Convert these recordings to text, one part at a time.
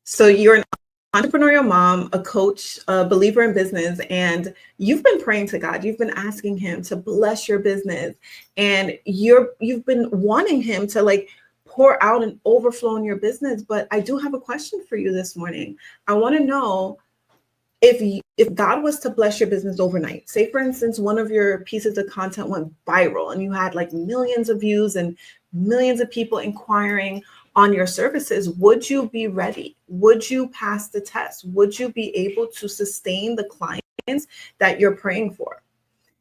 So you're an entrepreneurial mom, a coach, a believer in business, and you've been praying to God. You've been asking him to bless your business, and you've been wanting him to like pour out and overflow in your business. But I do have a question for you this morning. I want to know if God was to bless your business overnight. Say for instance, one of your pieces of content went viral and you had like millions of views and millions of people inquiring on your services, would you be ready? Would you pass the test? Would you be able to sustain the clients that you're praying for?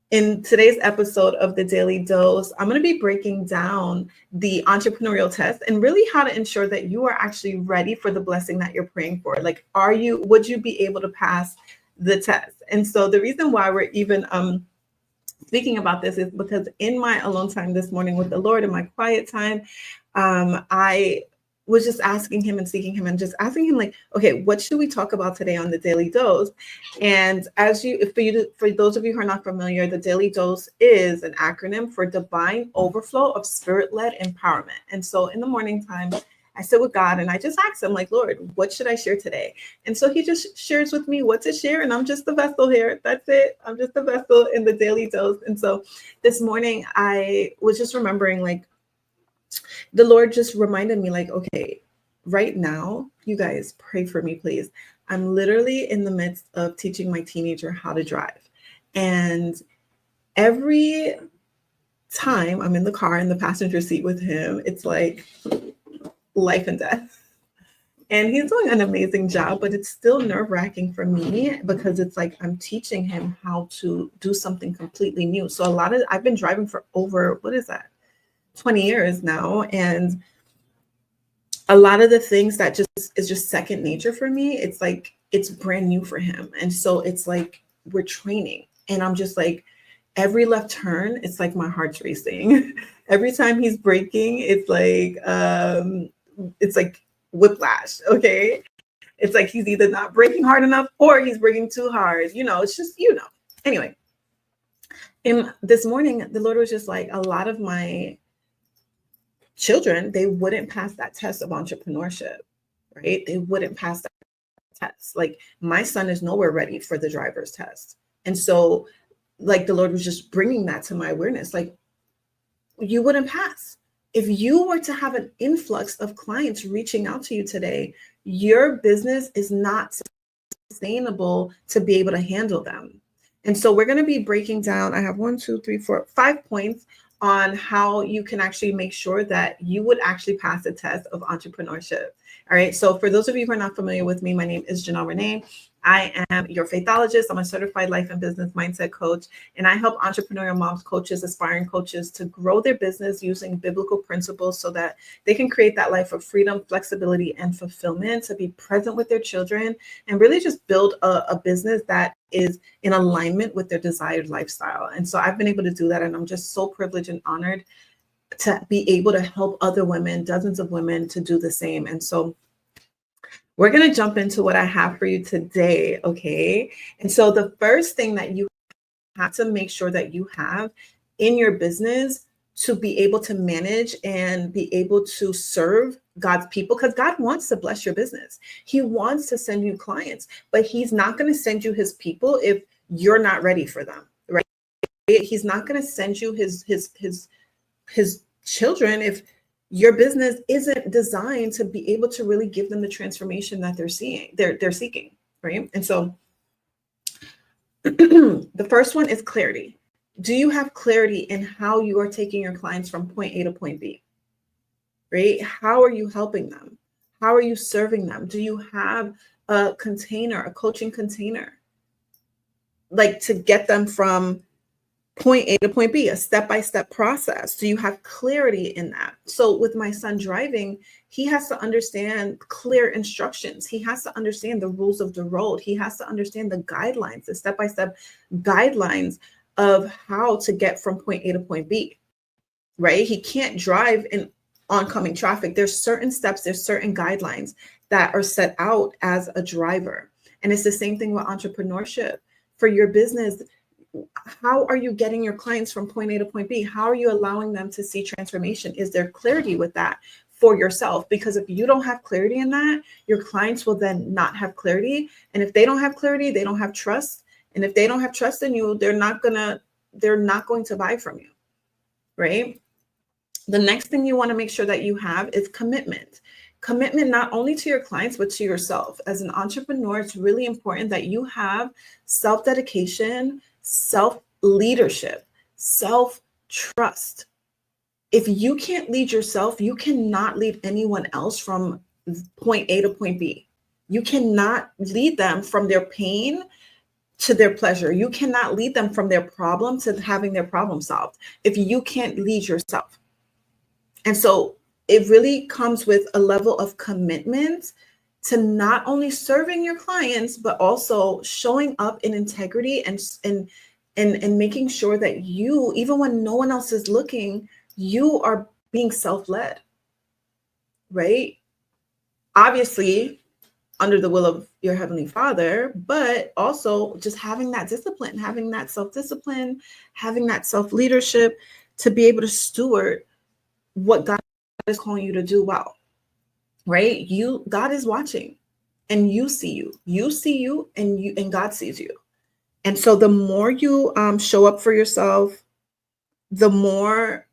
In today's episode of the Daily Dose, I'm going to be breaking down the entrepreneurial test and really how to ensure that you are actually ready for the blessing that you're praying for. Like, would you be able to pass the test? And so the reason why we're even speaking about this is because in my alone time this morning with the Lord, in my quiet time, I was just asking him and seeking him and just asking him like, okay, what should we talk about today on the Daily Dose? And for those of you who are not familiar, the Daily Dose is an acronym for Divine Overflow of Spirit-Led Empowerment. And so in the morning time, I sit with God and I just ask him like, Lord, what should I share today? And so he just shares with me what to share. And I'm just the vessel here. That's it. I'm just the vessel in the Daily Dose. And so this morning I was just remembering like, the Lord just reminded me like, okay, right now, you guys pray for me, please. I'm literally in the midst of teaching my teenager how to drive. And every time I'm in the car in the passenger seat with him, it's like life and death. And he's doing an amazing job, but it's still nerve-wracking for me because it's like I'm teaching him how to do something completely new. So I've been driving for over, 20 years now. And a lot of the things that is just second nature for me, it's like, it's brand new for him. And so it's like, we're training and I'm just like, every left turn, it's like my heart's racing. Every time he's braking, it's like whiplash. Okay. It's like, he's either not braking hard enough or he's braking too hard. It's just, anyway. And this morning, the Lord was just like, a lot of my children, they wouldn't pass that test of entrepreneurship, right? They wouldn't pass that test. Like my son is nowhere ready for the driver's test. And so like the Lord was just bringing that to my awareness. Like you wouldn't pass. If you were to have an influx of clients reaching out to you today, your business is not sustainable to be able to handle them. And so we're going to be breaking down, I have 5 points on how you can actually make sure that you would actually pass the test of entrepreneurship. All right. So for those of you who are not familiar with me, my name is Janel Ranée. I am your faithologist. I'm a certified life and business mindset coach, and I help entrepreneurial moms, coaches, aspiring coaches to grow their business using biblical principles so that they can create that life of freedom, flexibility, and fulfillment, to be present with their children and really just build a business that is in alignment with their desired lifestyle. And so I've been able to do that, and I'm just so privileged and honored to be able to help other women, dozens of women, to do the same. And so we're going to jump into what I have for you today. Okay. And so the first thing that you have to make sure that you have in your business to be able to manage and be able to serve God's people, because God wants to bless your business. He wants to send you clients, but he's not going to send you his people if you're not ready for them, right? He's not going to send you his children if your business isn't designed to be able to really give them the transformation that they're seeking, right? And so the first one is clarity. Do you have clarity in how you are taking your clients from point A to point B, right? How are you helping them? How are you serving them? Do you have a coaching container, like to get them from point A to point B, a step-by-step process? Do you have clarity in that? So with my son driving, he has to understand clear instructions. He has to understand the rules of the road. He has to understand the guidelines, the step-by-step guidelines of how to get from point A to point B, right? He can't drive in oncoming traffic. There's certain steps, there's certain guidelines that are set out as a driver. And it's the same thing with entrepreneurship. For your business, how are you getting your clients from point A to point B? How are you allowing them to see transformation? Is there clarity with that? for yourself, because if you don't have clarity in that, your clients will then not have clarity. And if they don't have clarity, they don't have trust. And if they don't have trust in you, they're not going to buy from you, right? The next thing you want to make sure that you have is commitment. Commitment not only to your clients, but to yourself. As an entrepreneur, it's really important that you have self-dedication, self-leadership, self-trust. If you can't lead yourself, you cannot lead anyone else from point A to point B. You cannot lead them from their pain to their pleasure. You cannot lead them from their problem to having their problem solved if you can't lead yourself. And so it really comes with a level of commitment to not only serving your clients, but also showing up in integrity and making sure that you, even when no one else is looking, you are being self-led, right? Obviously, under the will of your Heavenly Father, but also just having that discipline, having that self-discipline, having that self-leadership to be able to steward what God is calling you to do well, right? God is watching, and you see you, and God sees you. And so the more you show up for yourself, the more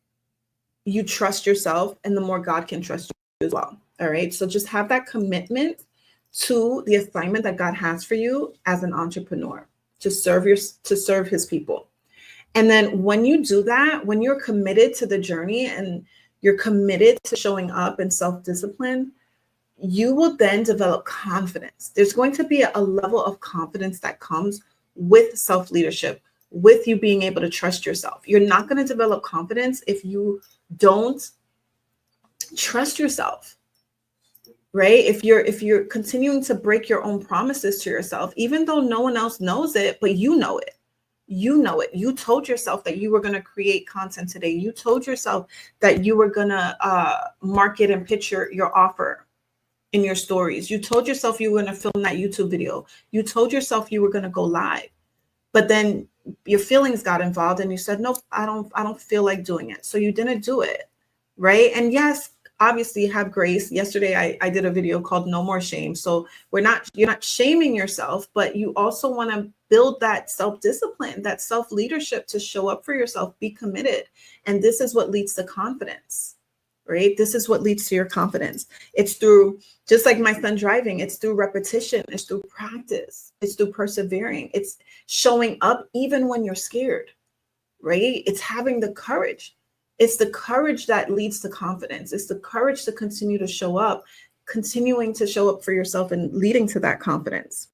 you trust yourself, and the more God can trust you as well. All right. So just have that commitment to the assignment that God has for you as an entrepreneur, to serve his people. And then when you do that, when you're committed to the journey and you're committed to showing up and self-discipline, you will then develop confidence. There's going to be a level of confidence that comes with self-leadership, with you being able to trust yourself. You're not going to develop confidence if you don't trust yourself, right? If you're continuing to break your own promises to yourself, even though no one else knows it, but you know it. You know it. You told yourself that you were going to create content today. You told yourself that you were going to market and pitch your offer in your stories. You told yourself you were going to film that YouTube video. You told yourself you were going to go live. But then your feelings got involved and you said, nope, I don't feel like doing it. So you didn't do it, right? And yes, obviously have grace. Yesterday, I did a video called No More Shame. So you're not shaming yourself, but you also want to build that self-discipline, that self-leadership to show up for yourself, be committed. And this is what leads to confidence, right? This is what leads to your confidence. It's through, just like my son driving, it's through repetition, it's through practice, it's through persevering, it's showing up even when you're scared, right? It's having the courage. It's the courage that leads to confidence. It's the courage to continue to show up, continuing to show up for yourself and leading to that confidence.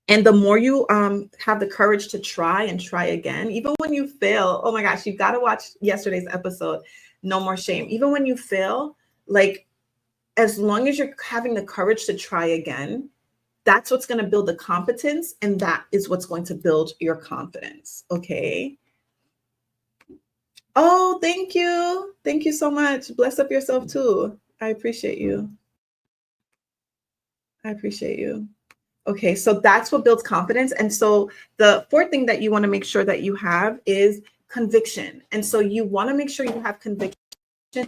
And the more you have the courage to try and try again, even when you fail, oh my gosh, you've got to watch yesterday's episode, No More Shame. Even when you fail, like, as long as you're having the courage to try again, that's what's going to build the competence, and that is what's going to build your confidence. Okay. Oh, thank you. Thank you so much. Bless up yourself too. I appreciate you. Okay, so that's what builds confidence. And so the fourth thing that you want to make sure that you have is conviction. And so you want to make sure you have conviction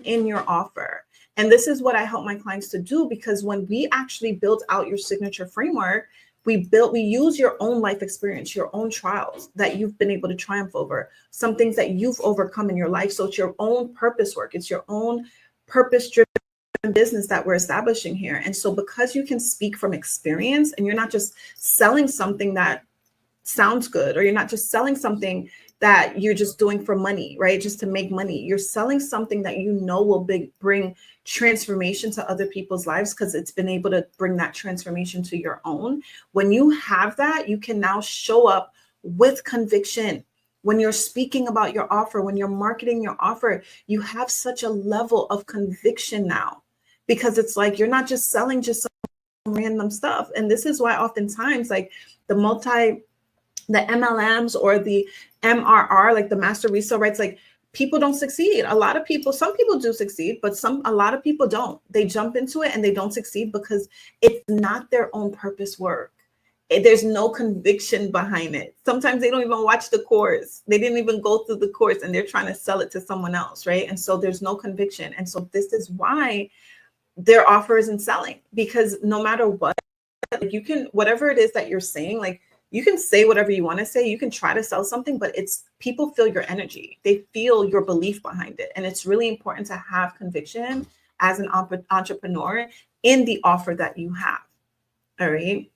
in your offer. And this is what I help my clients to do, because when we actually build out your signature framework, we use your own life experience, your own trials that you've been able to triumph over, some things that you've overcome in your life. So it's your own purpose work. It's your own purpose-driven business that we're establishing here. And so because you can speak from experience and you're not just selling something that sounds good, or you're not just selling something that you're just doing for money, right? Just to make money. You're selling something that you know will bring transformation to other people's lives, because it's been able to bring that transformation to your own. When you have that, you can now show up with conviction. When you're speaking about your offer, when you're marketing your offer, you have such a level of conviction now, because it's like you're not just selling just some random stuff. And this is why oftentimes, like the MLMs or the MRR, like the master resale rights, like people don't succeed. Some people do succeed, but a lot of people don't. They jump into it and they don't succeed because it's not their own purpose work. there's no conviction behind it. Sometimes they don't even watch the course. They didn't even go through the course and they're trying to sell it to someone else, right? And so there's no conviction. And so this is why their offer isn't selling, because no matter what, like you can, whatever it is that you're saying, like you can say whatever you want to say, you can try to sell something, but it's, people feel your energy. They feel your belief behind it. And it's really important to have conviction as an entrepreneur in the offer that you have. All right.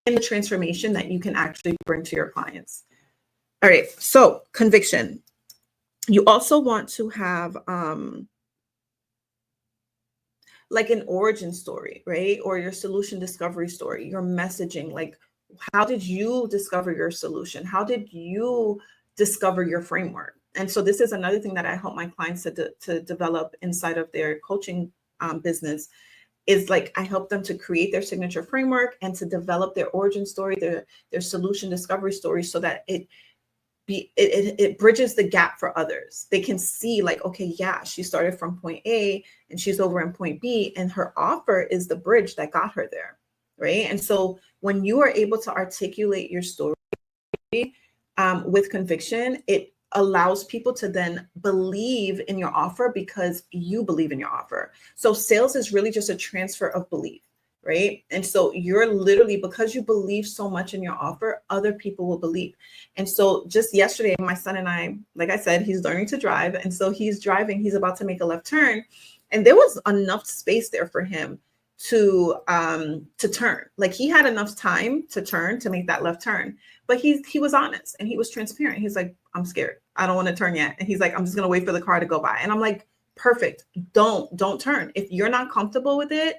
And the transformation that you can actually bring to your clients. All right. So conviction. You also want to have like an origin story, right? Or your solution discovery story, your messaging. Like, how did you discover your solution? How did you discover your framework? And so this is another thing that I help my clients to develop inside of their coaching business, is like I help them to create their signature framework and to develop their origin story, their solution discovery story, so that it bridges the gap for others. They can see like, okay, yeah, she started from point A and she's over in point B, and her offer is the bridge that got her there, right? And so when you are able to articulate your story with conviction, it allows people to then believe in your offer because you believe in your offer. So sales is really just a transfer of belief, right? And so you're literally, because you believe so much in your offer, other people will believe. And so just yesterday, my son and I, like I said, he's learning to drive. And so he's driving, he's about to make a left turn. And there was enough space there for him to turn. Like he had enough time to turn, to make that left turn. But he was honest and he was transparent. He's like, I'm scared. I don't want to turn yet. And he's like, I'm just going to wait for the car to go by. And I'm like, perfect. Don't turn. If you're not comfortable with it,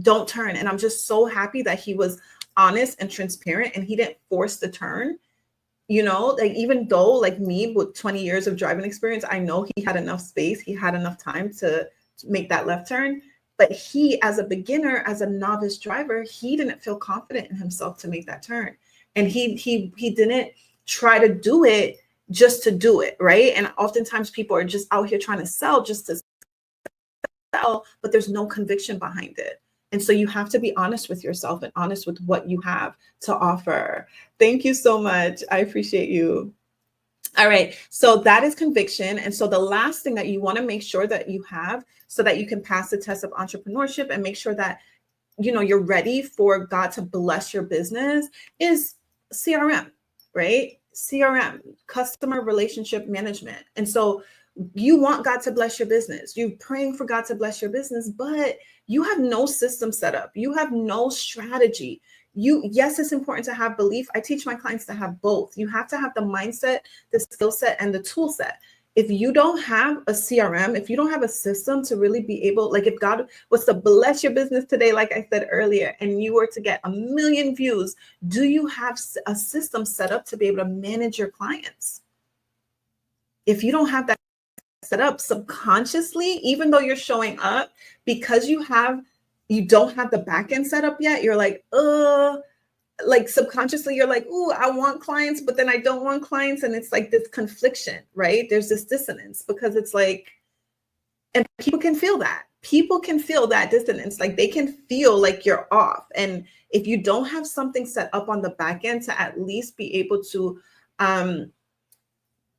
don't turn. And I'm just so happy that he was honest and transparent and he didn't force the turn. You know, like even though like me with 20 years of driving experience, I know he had enough space. He had enough time to make that left turn. But he, as a beginner, as a novice driver, he didn't feel confident in himself to make that turn. And he didn't try to do it just to do it, right? And oftentimes people are just out here trying to sell just to sell, but there's no conviction behind it. And so you have to be honest with yourself and honest with what you have to offer. Thank you so much. I appreciate you. All right. So that is conviction. And so the last thing that you want to make sure that you have so that you can pass the test of entrepreneurship and make sure that, you know, you're ready for God to bless your business is CRM, right? CRM, customer relationship management. And so you want God to bless your business. You're praying for God to bless your business, but you have no system set up. You have no strategy. Yes, it's important to have belief. I teach my clients to have both. You have to have the mindset, the skill set, and the tool set. If you don't have a CRM, if you don't have a system to really be able, like if God was to bless your business today, like I said earlier, and you were to get 1 million views, do you have a system set up to be able to manage your clients? If you don't have that set up subconsciously, even though you're showing up, because you don't have the back end set up yet, you're like subconsciously you're like, ooh, I want clients, but then I don't want clients. And it's like this confliction, right? There's this dissonance because it's like, and people can feel that. People can feel that dissonance. Like they can feel like you're off. And if you don't have something set up on the back end to at least be able to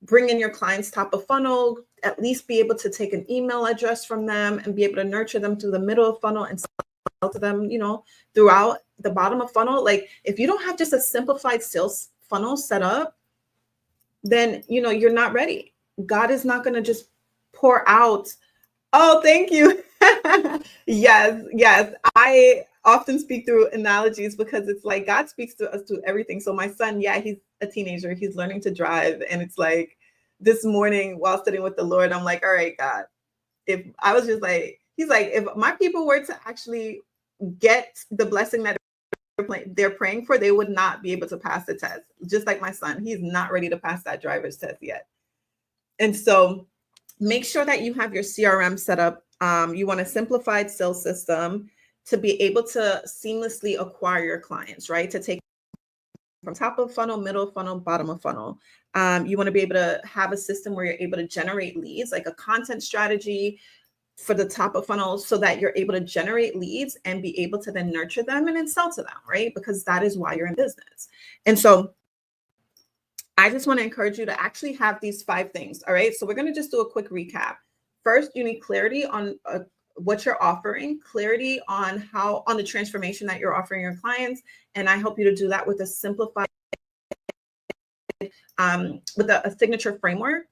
bring in your clients top of funnel, at least be able to take an email address from them and be able to nurture them to the middle of funnel and sell to them, you know, throughout the bottom of funnel. Like if you don't have just a simplified sales funnel set up, then, you know, you're not ready. God is not going to just pour out. Oh, thank you. Yes. I often speak through analogies because it's like God speaks to us through everything. So my son, yeah, he's a teenager. He's learning to drive. And it's like this morning while sitting with the Lord, I'm like, all right, God, if I was just like, he's like, if my people were to actually get the blessing that they're praying for, they would not be able to pass the test. Just like my son, he's not ready to pass that driver's test yet. And so make sure that you have your CRM set up. You want a simplified sales system to be able to seamlessly acquire your clients, right? To take from top of funnel, middle of funnel, bottom of funnel. You want to be able to have a system where you're able to generate leads, like a content strategy, for the top of funnel so that you're able to generate leads and be able to then nurture them and then sell to them, right? Because that is why you're in business. And so I just want to encourage you to actually have these 5 things. All right. So we're going to just do a quick recap. First, you need clarity on what you're offering, clarity on the transformation that you're offering your clients. And I help you to do that with a simplified, with a signature framework,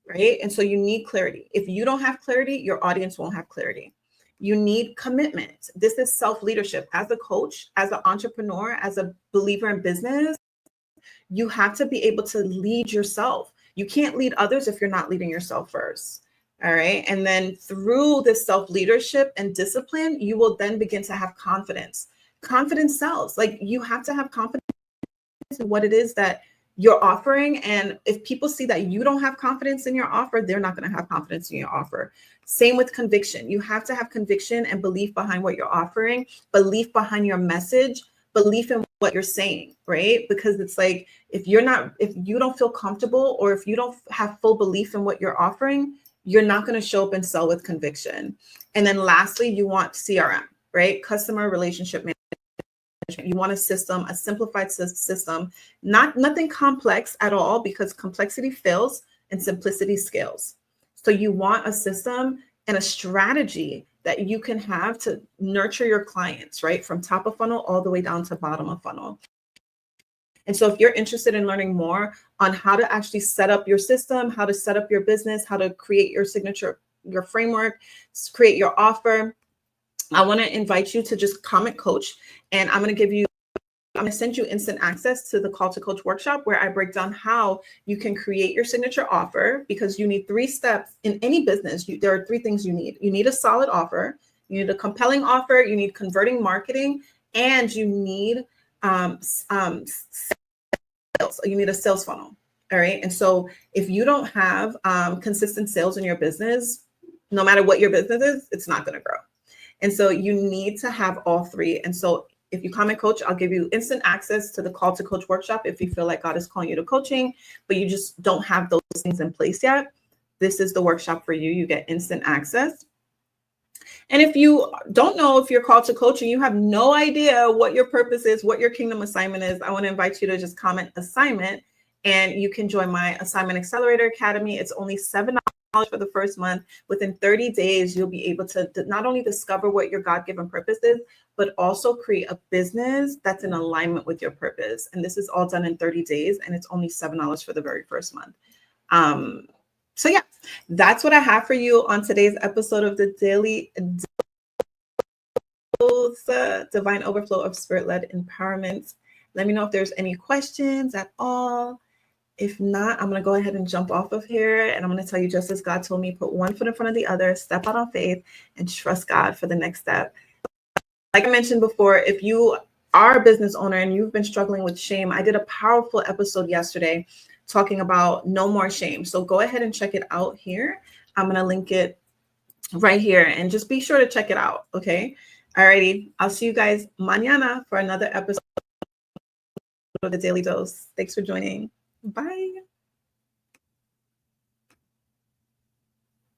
right? And so you need clarity. If you don't have clarity, your audience won't have clarity. You need commitment. This is self-leadership. As a coach, as an entrepreneur, as a believer in business, you have to be able to lead yourself. You can't lead others if you're not leading yourself first. All right. And then through this self-leadership and discipline, you will then begin to have confidence. Confidence sells. Like, you have to have confidence in what it is that you're offering. And if people see that you don't have confidence in your offer, they're not going to have confidence in your offer. Same with conviction. You have to have conviction and belief behind what you're offering, belief behind your message, belief in what you're saying, right? Because it's like, if you don't feel comfortable, or if you don't have full belief in what you're offering, you're not going to show up and sell with conviction. And then lastly, you want CRM, right? Customer relationship management. You want a system, a simplified system, nothing complex at all, because complexity fails and simplicity scales. So you want a system and a strategy that you can have to nurture your clients, right? From top of funnel all the way down to bottom of funnel. And so if you're interested in learning more on how to actually set up your system, how to set up your business, how to create your signature, your framework, create your offer, I want to invite you to just comment coach. And I'm going to send you instant access to the Call to Coach workshop, where I break down how you can create your signature offer, because you need 3 steps in any business. There are 3 things you need. You need a solid offer, you need a compelling offer, you need converting marketing, and you need sales. You need a sales funnel. All right. And so if you don't have consistent sales in your business, no matter what your business is, it's not going to grow. And so you need to have all 3. And so if you comment coach, I'll give you instant access to the Call to Coach workshop if you feel like God is calling you to coaching, but you just don't have those things in place yet. This is the workshop for you. You get instant access. And if you don't know if you're called to coaching, you have no idea what your purpose is, what your kingdom assignment is, I want to invite you to just comment assignment, and you can join my Assignment Accelerator Academy. It's only $7 for the first month. Within 30 days, you'll be able to not only discover what your God-given purpose is, but also create a business that's in alignment with your purpose. And this is all done in 30 days, and it's only $7 for the very first month. So yeah, that's what I have for you on today's episode of the Daily Dose, Divine Overflow of Spirit-Led Empowerment. Let me know if there's any questions at all. If not, I'm going to go ahead and jump off of here, and I'm going to tell you, just as God told me, put one foot in front of the other, step out on faith, and trust God for the next step. Like I mentioned before, if you are a business owner and you've been struggling with shame, I did a powerful episode yesterday talking about no more shame. So go ahead and check it out here. I'm going to link it right here, and just be sure to check it out. Okay. Alrighty. I'll see you guys mañana for another episode of the Daily Dose. Thanks for joining. Bye.